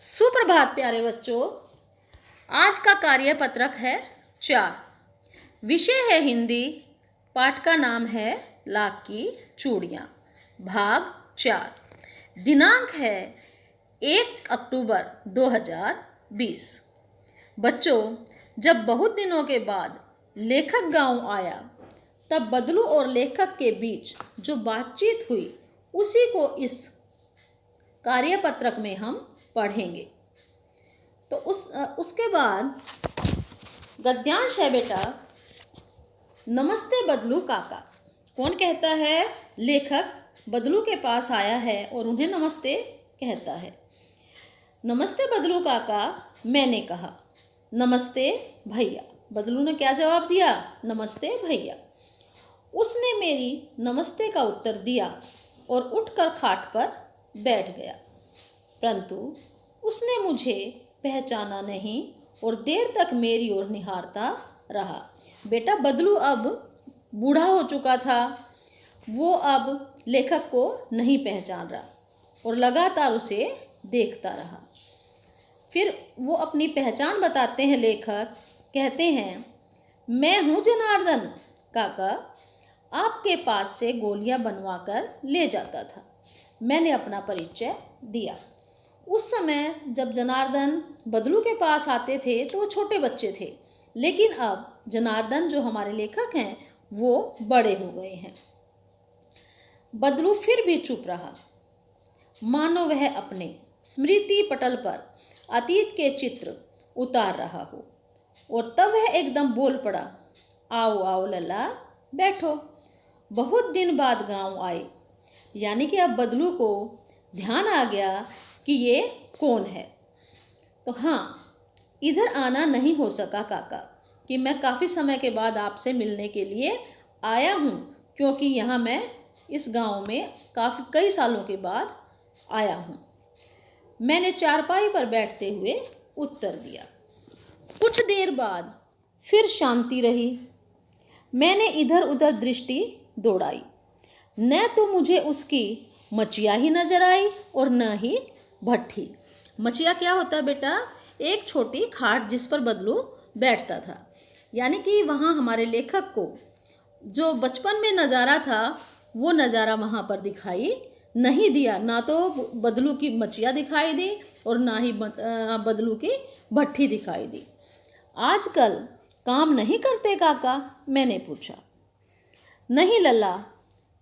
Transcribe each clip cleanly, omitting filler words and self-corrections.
सुप्रभात प्यारे बच्चों। आज का कार्यपत्रक है 4। विषय है हिंदी। पाठ का नाम है लाख की चूड़ियाँ, भाग 4। दिनांक है 1 अक्टूबर 2020। बच्चों, जब बहुत दिनों के बाद लेखक गांव आया तब बदलू और लेखक के बीच जो बातचीत हुई उसी को इस कार्यपत्रक में हम पढ़ेंगे। तो उसके बाद गद्यांश है बेटा, नमस्ते बदलू काका। कौन कहता है? लेखक बदलू के पास आया है और उन्हें नमस्ते कहता है। नमस्ते बदलू काका, मैंने कहा। नमस्ते भैया, बदलू ने क्या जवाब दिया? नमस्ते भैया। उसने मेरी नमस्ते का उत्तर दिया और उठकर खाट पर बैठ गया, परंतु उसने मुझे पहचाना नहीं और देर तक मेरी ओर निहारता रहा। बेटा, बदलू अब बूढ़ा हो चुका था। वो अब लेखक को नहीं पहचान रहा और लगातार उसे देखता रहा। फिर वो अपनी पहचान बताते हैं। लेखक कहते हैं, मैं हूँ जनार्दन काका, आपके पास से गोलियां बनवाकर ले जाता था। मैंने अपना परिचय दिया। उस समय जब जनार्दन बदलू के पास आते थे तो वो छोटे बच्चे थे, लेकिन अब जनार्दन जो हमारे लेखक हैं वो बड़े हो गए हैं। बदलू फिर भी चुप रहा, मानो वह अपने स्मृति पटल पर अतीत के चित्र उतार रहा हो। और तब वह एकदम बोल पड़ा, आओ आओ लल्ला, बैठो। बहुत दिन बाद गांव आए। यानी कि अब बदलू को ध्यान आ गया कि ये कौन है। तो हाँ, इधर आना नहीं हो सका काका कि मैं काफ़ी समय के बाद आपसे मिलने के लिए आया हूँ, क्योंकि यहाँ मैं इस गांव में कई सालों के बाद आया हूँ। मैंने चारपाई पर बैठते हुए उत्तर दिया। कुछ देर बाद फिर शांति रही। मैंने इधर उधर दृष्टि दौड़ाई। न तो मुझे उसकी मचिया ही नजर आई और न ही भट्ठी। मचिया क्या होता है बेटा? एक छोटी खाट जिस पर बदलू बैठता था। यानी कि वहाँ हमारे लेखक को जो बचपन में नज़ारा था वो नज़ारा वहाँ पर दिखाई नहीं दिया। ना तो बदलू की मचिया दिखाई दी और ना ही बदलू की भट्ठी दिखाई दी। आजकल काम नहीं करते काका? मैंने पूछा। नहीं लल्ला,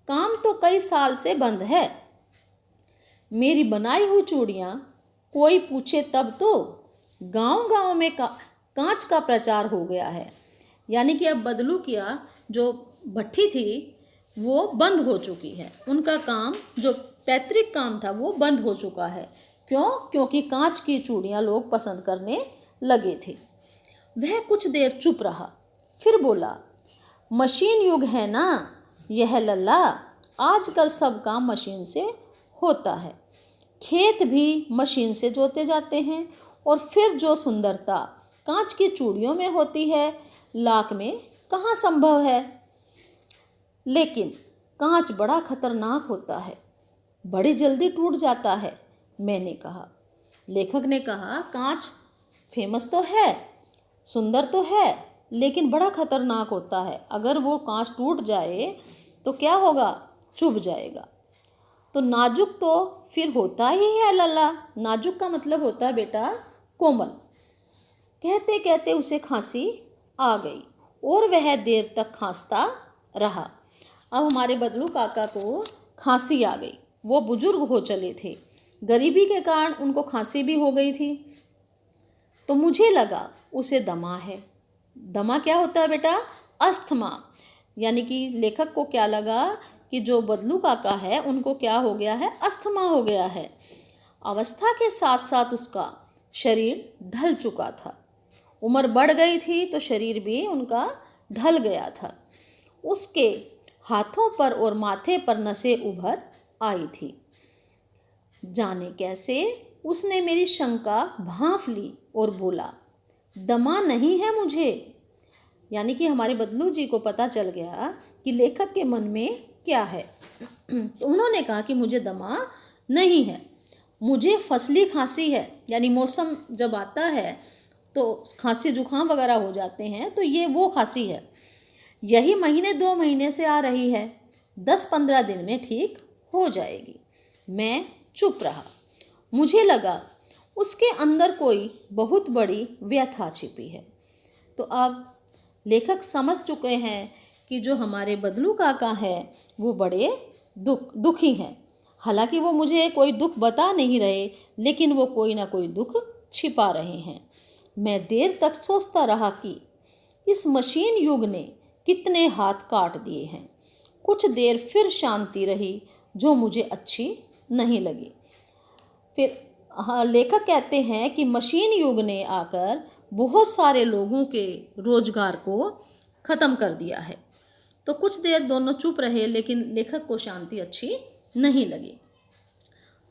काम तो कई साल से बंद है। मेरी बनाई हुई चूड़ियाँ कोई पूछे तब तो गांव-गांव में कांच का प्रचार हो गया है। यानी कि अब बदलू किया जो भट्ठी थी वो बंद हो चुकी है। उनका काम जो पैतृक काम था वो बंद हो चुका है। क्यों? क्योंकि कांच की चूड़ियाँ लोग पसंद करने लगे थे। वह कुछ देर चुप रहा, फिर बोला, मशीन युग है ना यह लल्ला, आजकल सब काम मशीन से होता है। खेत भी मशीन से जोते जाते हैं और फिर जो सुंदरता कांच की चूड़ियों में होती है लाख में कहाँ संभव है। लेकिन कांच बड़ा खतरनाक होता है, बड़ी जल्दी टूट जाता है। मैंने कहा। लेखक ने कहा, कांच फेमस तो है, सुंदर तो है, लेकिन बड़ा खतरनाक होता है। अगर वो कांच टूट जाए तो क्या होगा? चुभ जाएगा। तो नाजुक तो फिर होता ही है लल्ला। नाजुक का मतलब होता है बेटा कोमल। कहते कहते उसे खांसी आ गई और वह देर तक खांसता रहा। अब हमारे बदलू काका को खांसी आ गई। वो बुजुर्ग हो चले थे, गरीबी के कारण उनको खांसी भी हो गई थी। तो मुझे लगा उसे दमा है। दमा क्या होता है बेटा? अस्थमा। यानी कि लेखक को क्या लगा कि जो बदलू काका है उनको क्या हो गया है? अस्थमा हो गया है। अवस्था के साथ साथ उसका शरीर ढल चुका था। उम्र बढ़ गई थी तो शरीर भी उनका ढल गया था। उसके हाथों पर और माथे पर नसें उभर आई थी। जाने कैसे उसने मेरी शंका भांप ली और बोला, दमा नहीं है मुझे। यानी कि हमारे बदलू जी को पता चल गया कि लेखक के मन में क्या है। तो उन्होंने कहा कि मुझे दमा नहीं है। मुझे फसली खांसी है, यानी मौसम जब आता है तो खांसी जुकाम वगैरह हो जाते हैं, तो ये वो खांसी है। यही महीने 2 महीने से आ रही है, 10-15 दिन में ठीक हो जाएगी। मैं चुप रहा। मुझे लगा उसके अंदर कोई बहुत बड़ी व्यथा छिपी है। तो अब लेखक समझ चुके हैं कि जो हमारे बदलू काका है वो बड़े दुखी हैं। हालांकि वो मुझे कोई दुख बता नहीं रहे, लेकिन वो कोई ना कोई दुख छिपा रहे हैं। मैं देर तक सोचता रहा कि इस मशीन युग ने कितने हाथ काट दिए हैं। कुछ देर फिर शांति रही, जो मुझे अच्छी नहीं लगी। फिर लेखक कहते हैं कि मशीन युग ने आकर बहुत सारे लोगों के रोजगार को ख़त्म कर दिया है। तो कुछ देर दोनों चुप रहे, लेकिन लेखक को शांति अच्छी नहीं लगी।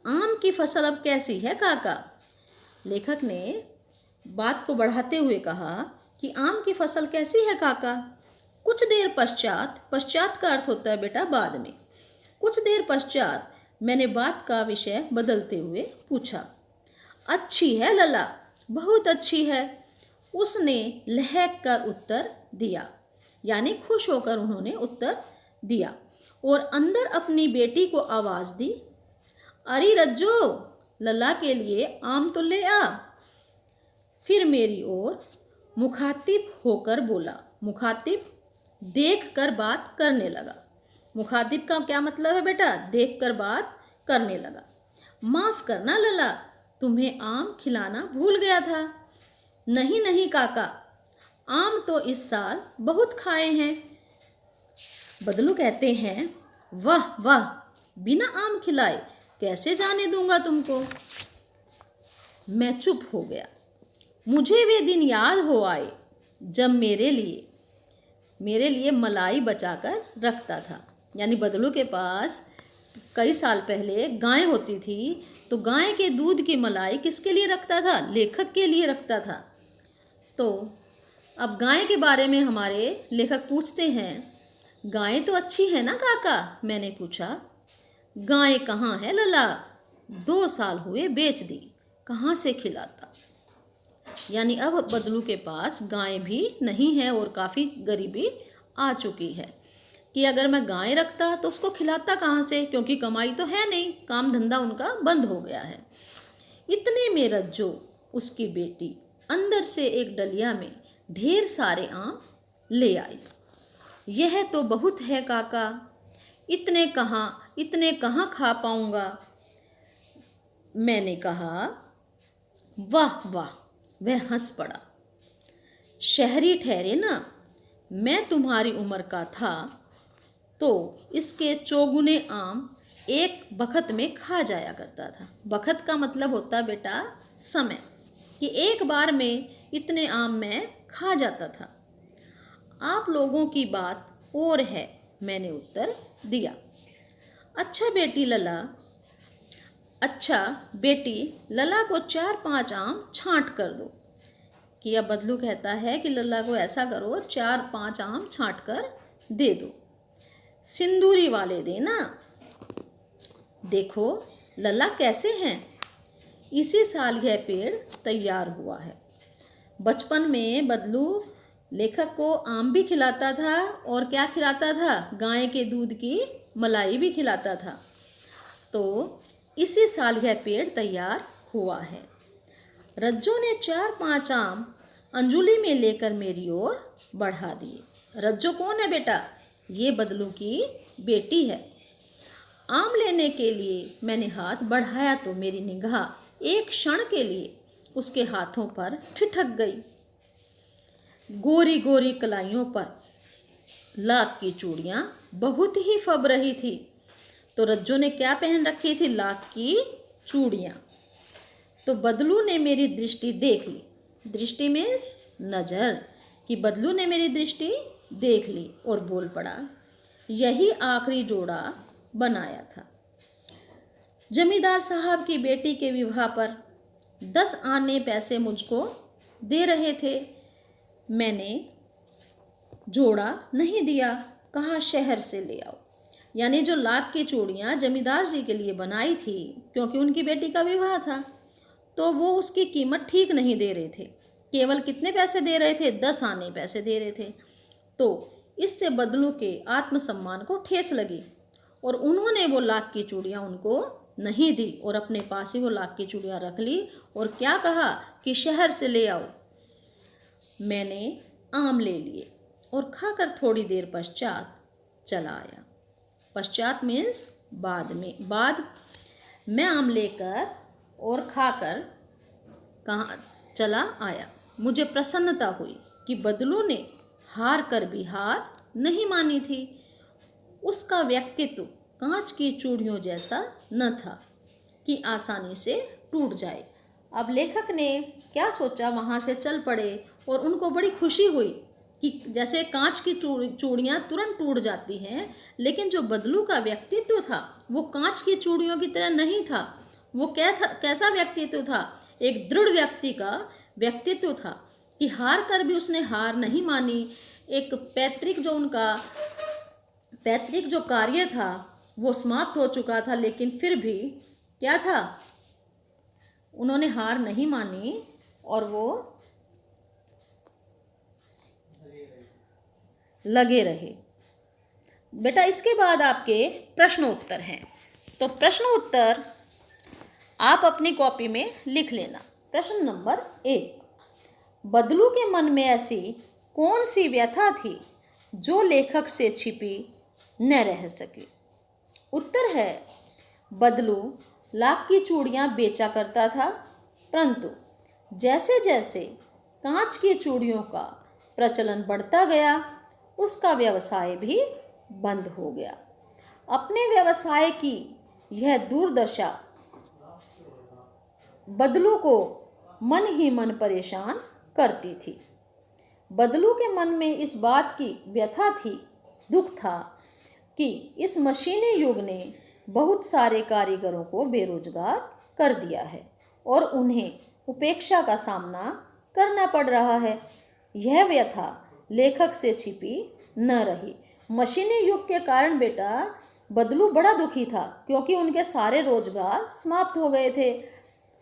आम की फसल अब कैसी है काका? लेखक ने बात को बढ़ाते हुए कहा कि आम की फसल कैसी है काका? कुछ देर पश्चात, पश्चात का अर्थ होता है बेटा बाद में, कुछ देर पश्चात मैंने बात का विषय बदलते हुए पूछा। अच्छी है लला, बहुत अच्छी है, उसने लहक कर उत्तर दिया, यानी खुश होकर उन्होंने उत्तर दिया। और अंदर अपनी बेटी को आवाज़ दी, अरे रज्जो, लला के लिए आम तो ले आ। फिर मेरी ओर मुखातिब होकर बोला। मुखातिब देख कर बात करने लगा। मुखातिब का क्या मतलब है बेटा? देख कर बात करने लगा। माफ़ करना लला, तुम्हें आम खिलाना भूल गया था। नहीं नहीं काका, आम तो इस साल बहुत खाए हैं। बदलू कहते हैं, वाह वाह, बिना आम खिलाए कैसे जाने दूंगा तुमको। मैं चुप हो गया। मुझे वे दिन याद हो आए जब मेरे लिए मलाई बचाकर रखता था। यानी बदलू के पास कई साल पहले गाय होती थी, तो गाय के दूध की मलाई किसके लिए रखता था? लेखक के लिए रखता था। तो अब गाय के बारे में हमारे लेखक पूछते हैं, गाय तो अच्छी है ना काका? मैंने पूछा। गाय कहाँ है लला? 2 साल हुए बेच दी, कहाँ से खिलाता। यानी अब बदलू के पास गाय भी नहीं है और काफ़ी गरीबी आ चुकी है कि अगर मैं गाय रखता तो उसको खिलाता कहाँ से, क्योंकि कमाई तो है नहीं, काम धंधा उनका बंद हो गया है। इतने में रज्जो, उसकी बेटी, अंदर से एक डलिया में ढेर सारे आम ले आई। यह तो बहुत है काका, इतने कहाँ खा पाऊंगा। मैंने कहा, वाह वाह। वह हंस पड़ा। शहरी ठहरे ना, मैं तुम्हारी उम्र का था तो इसके चौगुने आम एक बखत में खा जाया करता था। बखत का मतलब होता बेटा समय, कि एक बार में इतने आम मैं खा जाता था। आप लोगों की बात और है, मैंने उत्तर दिया। अच्छा बेटी लला को 4-5 आम छांट कर दो। कि अब बदलू कहता है कि लला को ऐसा करो, 4-5 आम छांट कर दे दो, सिंदूरी वाले देना। देखो लला कैसे हैं, इसी साल यह पेड़ तैयार हुआ है। बचपन में बदलू लेखक को आम भी खिलाता था और क्या खिलाता था? गाय के दूध की मलाई भी खिलाता था। तो इसी साल यह पेड़ तैयार हुआ है। रज्जो ने 4-5 आम अंजुली में लेकर मेरी ओर बढ़ा दिए। रज्जो कौन है बेटा? ये बदलू की बेटी है। आम लेने के लिए मैंने हाथ बढ़ाया तो मेरी निगाह एक क्षण के लिए उसके हाथों पर ठिठक गई। गोरी गोरी कलाइयों पर लाख की चूड़ियाँ बहुत ही फब रही थी। तो रज्जो ने क्या पहन रखी थी? लाख की चूड़ियाँ। तो बदलू ने मेरी दृष्टि देख ली। दृष्टि मीन्स नज़र, कि बदलू ने मेरी दृष्टि देख ली और बोल पड़ा, यही आखिरी जोड़ा बनाया था। जमींदार साहब की बेटी के विवाह पर 10 आने पैसे मुझको दे रहे थे। मैंने जोड़ा नहीं दिया, कहा शहर से ले आओ। यानी जो लाख की चूड़ियाँ जमींदार जी के लिए बनाई थी, क्योंकि उनकी बेटी का विवाह था, तो वो उसकी कीमत ठीक नहीं दे रहे थे। केवल कितने पैसे दे रहे थे? 10 आने पैसे दे रहे थे। तो इससे बदलू के आत्मसम्मान को ठेस लगी और उन्होंने वो लाख की चूड़ियाँ उनको नहीं दी और अपने पास ही वो लाख की चूड़ियाँ रख ली और क्या कहा कि शहर से ले आओ। मैंने आम ले लिए और खाकर थोड़ी देर पश्चात चला आया। पश्चात मीन्स बाद में। बाद मैं आम लेकर और खाकर कहाँ चला आया। मुझे प्रसन्नता हुई कि बदलू ने हार कर भी हार नहीं मानी थी। उसका व्यक्तित्व कांच की चूड़ियों जैसा न था कि आसानी से टूट जाए। अब लेखक ने क्या सोचा, वहाँ से चल पड़े और उनको बड़ी खुशी हुई कि जैसे कांच की चूड़ियाँ तुरंत टूट जाती हैं, लेकिन जो बदलू का व्यक्तित्व था वो कांच की चूड़ियों की तरह नहीं था। वो कैसा व्यक्तित्व था? एक दृढ़ व्यक्ति का व्यक्तित्व था कि हार कर भी उसने हार नहीं मानी। एक पैतृक जो कार्य था वो समाप्त हो चुका था, लेकिन फिर भी क्या था, उन्होंने हार नहीं मानी और वो लगे रहे। बेटा इसके बाद आपके प्रश्न उत्तर हैं, तो प्रश्न उत्तर आप अपनी कॉपी में लिख लेना। प्रश्न नंबर 1, बदलू के मन में ऐसी कौन सी व्यथा थी जो लेखक से छिपी न रह सकी? उत्तर है, बदलू लाख की चूड़ियाँ बेचा करता था, परंतु जैसे जैसे कांच की चूड़ियों का प्रचलन बढ़ता गया उसका व्यवसाय भी बंद हो गया। अपने व्यवसाय की यह दुर्दशा बदलू को मन ही मन परेशान करती थी। बदलू के मन में इस बात की व्यथा थी, दुख था कि इस मशीनी युग ने बहुत सारे कारीगरों को बेरोजगार कर दिया है और उन्हें उपेक्षा का सामना करना पड़ रहा है। यह व्यथा लेखक से छिपी न रही। मशीनी युग के कारण बेटा बदलू बड़ा दुखी था, क्योंकि उनके सारे रोजगार समाप्त हो गए थे।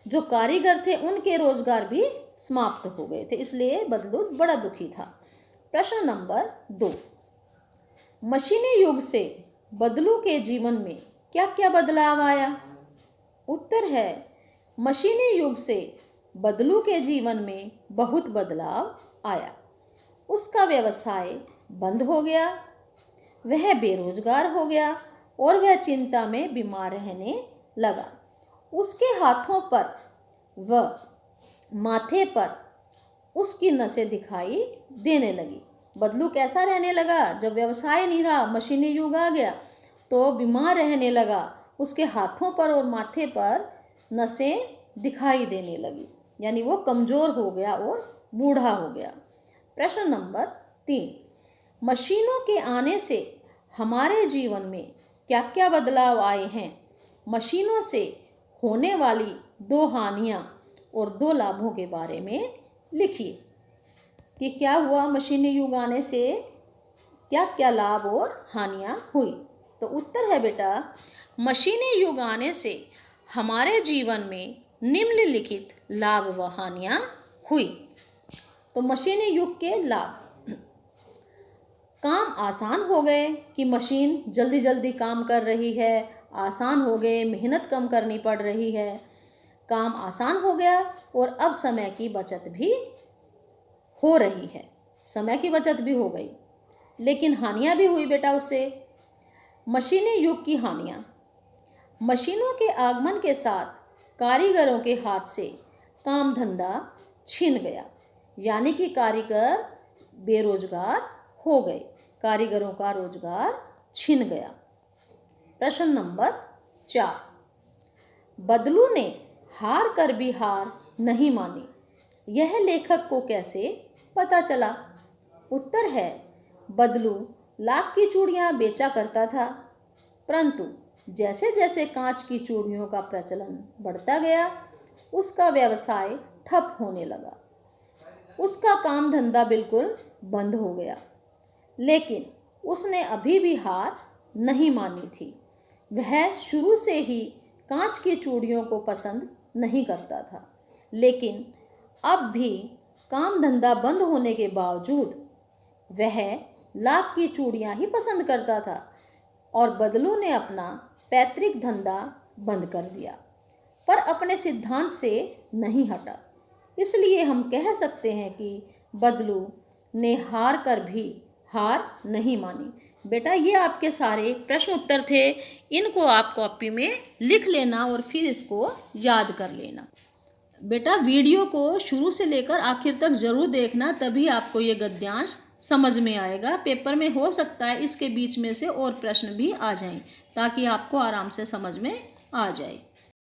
जो कारीगर थे उनके रोजगार भी समाप्त हो गए थे, इसलिए बदलू बड़ा दुखी था। प्रश्न नंबर 2, मशीनी युग से बदलू के जीवन में क्या क्या बदलाव आया? उत्तर है, मशीनी युग से बदलू के जीवन में बहुत बदलाव आया। उसका व्यवसाय बंद हो गया, वह बेरोजगार हो गया और वह चिंता में बीमार रहने लगा। उसके हाथों पर व माथे पर उसकी नसें दिखाई देने लगी। बदलू कैसा रहने लगा? जब व्यवसाय नहीं रहा, मशीनी युग आ गया, तो बीमार रहने लगा। उसके हाथों पर और माथे पर नसें दिखाई देने लगी, यानी वो कमज़ोर हो गया और बूढ़ा हो गया। प्रश्न नंबर 3, मशीनों के आने से हमारे जीवन में क्या क्या बदलाव आए हैं? मशीनों से होने वाली 2 हानियाँ और 2 लाभों के बारे में लिखिए कि क्या हुआ, मशीनी युग आने से क्या क्या लाभ और हानियाँ हुई। तो उत्तर है बेटा, मशीनी युग आने से हमारे जीवन में निम्नलिखित लाभ व हानियाँ हुई। तो मशीनी युग के लाभ, काम आसान हो गए कि मशीन जल्दी जल्दी काम कर रही है, आसान हो गए, मेहनत कम करनी पड़ रही है, काम आसान हो गया और अब समय की बचत भी हो रही है, समय की बचत भी हो गई। लेकिन हानियाँ भी हुई बेटा उससे। मशीनी युग की हानियाँ, मशीनों के आगमन के साथ कारीगरों के हाथ से काम धंधा छिन गया, यानी कि कारीगर बेरोजगार हो गए, कारीगरों का रोजगार छिन गया। प्रश्न नंबर 4, बदलू ने हार कर भी हार नहीं मानी, यह लेखक को कैसे पता चला? उत्तर है, बदलू लाख की चूड़ियाँ बेचा करता था, परंतु जैसे जैसे कांच की चूड़ियों का प्रचलन बढ़ता गया उसका व्यवसाय ठप होने लगा, उसका काम धंधा बिल्कुल बंद हो गया। लेकिन उसने अभी भी हार नहीं मानी थी। वह शुरू से ही कांच की चूड़ियों को पसंद नहीं करता था, लेकिन अब भी काम धंधा बंद होने के बावजूद वह लाख की चूड़ियां ही पसंद करता था और बदलू ने अपना पैतृक धंधा बंद कर दिया, पर अपने सिद्धांत से नहीं हटा। इसलिए हम कह सकते हैं कि बदलू ने हार कर भी हार नहीं मानी। बेटा, ये आपके सारे प्रश्न उत्तर थे, इनको आप कॉपी में लिख लेना और फिर इसको याद कर लेना। बेटा, वीडियो को शुरू से लेकर आखिर तक ज़रूर देखना, तभी आपको ये गद्यांश समझ में आएगा। पेपर में हो सकता है इसके बीच में से और प्रश्न भी आ जाएं, ताकि आपको आराम से समझ में आ जाए।